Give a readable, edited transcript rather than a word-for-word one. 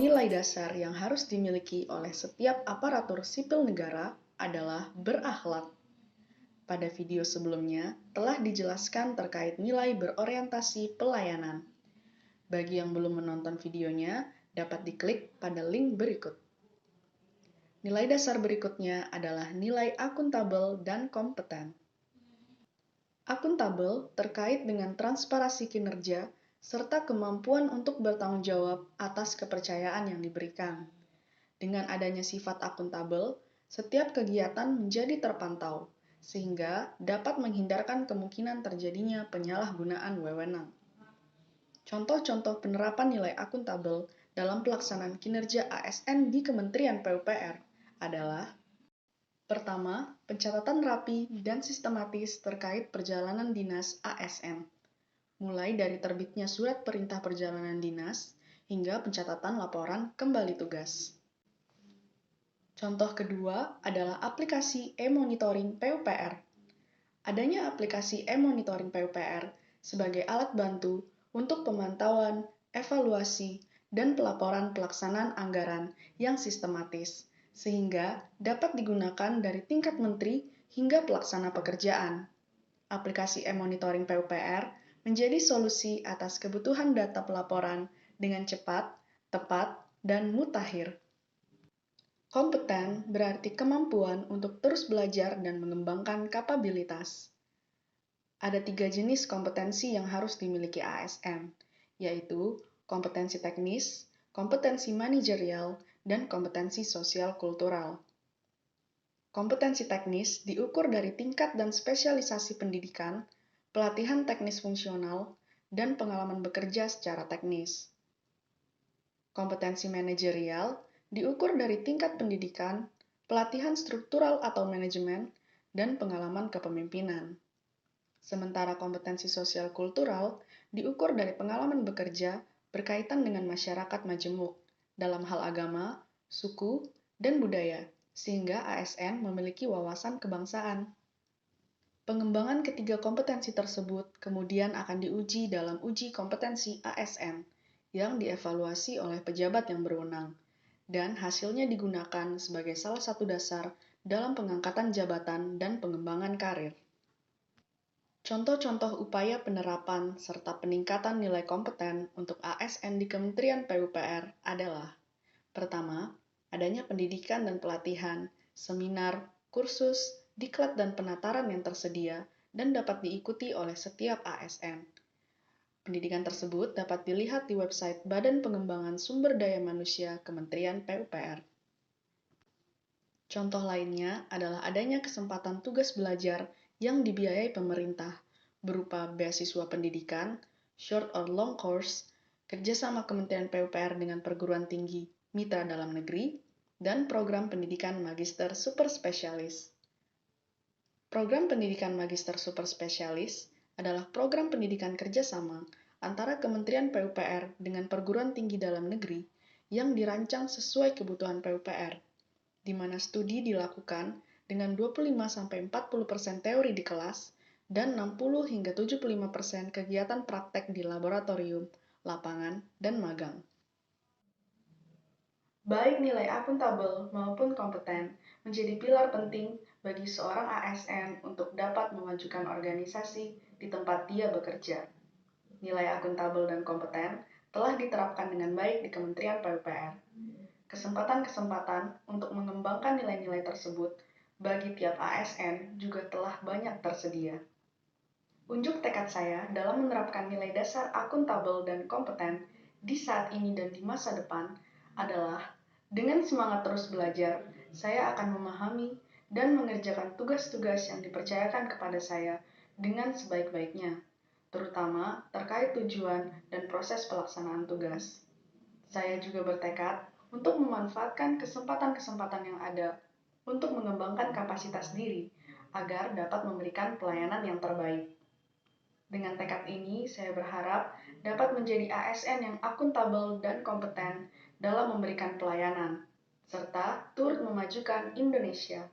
Nilai dasar yang harus dimiliki oleh setiap aparatur sipil negara adalah berakhlak. Pada video sebelumnya telah dijelaskan terkait nilai berorientasi pelayanan. Bagi yang belum menonton videonya, dapat diklik pada link berikut. Nilai dasar berikutnya adalah nilai akuntabel dan kompeten. Akuntabel terkait dengan transparansi kinerja serta kemampuan untuk bertanggung jawab atas kepercayaan yang diberikan. Dengan adanya sifat akuntabel, setiap kegiatan menjadi terpantau, sehingga dapat menghindarkan kemungkinan terjadinya penyalahgunaan wewenang. Contoh-contoh penerapan nilai akuntabel dalam pelaksanaan kinerja ASN di Kementerian PUPR adalah: pertama, pencatatan rapi dan sistematis terkait perjalanan dinas ASN, mulai dari terbitnya surat perintah perjalanan dinas hingga pencatatan laporan kembali tugas. Contoh kedua adalah aplikasi e-monitoring PUPR. Adanya aplikasi e-monitoring PUPR sebagai alat bantu untuk pemantauan, evaluasi, dan pelaporan pelaksanaan anggaran yang sistematis, sehingga dapat digunakan dari tingkat menteri hingga pelaksana pekerjaan. Aplikasi e-monitoring PUPR menjadi solusi atas kebutuhan data pelaporan dengan cepat, tepat, dan mutakhir. Kompeten berarti kemampuan untuk terus belajar dan mengembangkan kapabilitas. Ada 3 jenis kompetensi yang harus dimiliki ASN, yaitu kompetensi teknis, kompetensi manajerial, dan kompetensi sosial kultural. Kompetensi teknis diukur dari tingkat dan spesialisasi pendidikan, pelatihan teknis fungsional, dan pengalaman bekerja secara teknis. Kompetensi manajerial diukur dari tingkat pendidikan, pelatihan struktural atau manajemen, dan pengalaman kepemimpinan. Sementara kompetensi sosial kultural diukur dari pengalaman bekerja berkaitan dengan masyarakat majemuk dalam hal agama, suku, dan budaya, sehingga ASN memiliki wawasan kebangsaan. Pengembangan ketiga kompetensi tersebut kemudian akan diuji dalam uji kompetensi ASN yang dievaluasi oleh pejabat yang berwenang, dan hasilnya digunakan sebagai salah satu dasar dalam pengangkatan jabatan dan pengembangan karir. Contoh-contoh upaya penerapan serta peningkatan nilai kompeten untuk ASN di Kementerian PUPR adalah: pertama, adanya pendidikan dan pelatihan, seminar, kursus, diklat dan penataran yang tersedia dan dapat diikuti oleh setiap ASN. Pendidikan tersebut dapat dilihat di website Badan Pengembangan Sumber Daya Manusia Kementerian PUPR. Contoh lainnya adalah adanya kesempatan tugas belajar yang dibiayai pemerintah, berupa beasiswa pendidikan, short or long course, kerjasama Kementerian PUPR dengan perguruan tinggi, mitra dalam negeri, dan program pendidikan magister super spesialis. Program pendidikan magister super spesialis adalah program pendidikan kerjasama antara Kementerian PUPR dengan perguruan tinggi dalam negeri yang dirancang sesuai kebutuhan PUPR, di mana studi dilakukan dengan 25-40% teori di kelas dan 60-75% kegiatan praktek di laboratorium, lapangan, dan magang. Baik nilai akuntabel maupun kompeten menjadi pilar penting bagi seorang ASN untuk dapat memajukan organisasi di tempat dia bekerja. Nilai akuntabel dan kompeten telah diterapkan dengan baik di Kementerian PUPR. Kesempatan-kesempatan untuk mengembangkan nilai-nilai tersebut bagi tiap ASN juga telah banyak tersedia. Unjuk tekad saya dalam menerapkan nilai dasar akuntabel dan kompeten di saat ini dan di masa depan adalah: dengan semangat terus belajar, saya akan memahami dan mengerjakan tugas-tugas yang dipercayakan kepada saya dengan sebaik-baiknya, terutama terkait tujuan dan proses pelaksanaan tugas. Saya juga bertekad untuk memanfaatkan kesempatan-kesempatan yang ada untuk mengembangkan kapasitas diri agar dapat memberikan pelayanan yang terbaik. Dengan tekad ini, saya berharap dapat menjadi ASN yang akuntabel dan kompeten dalam memberikan pelayanan, serta turut memajukan Indonesia.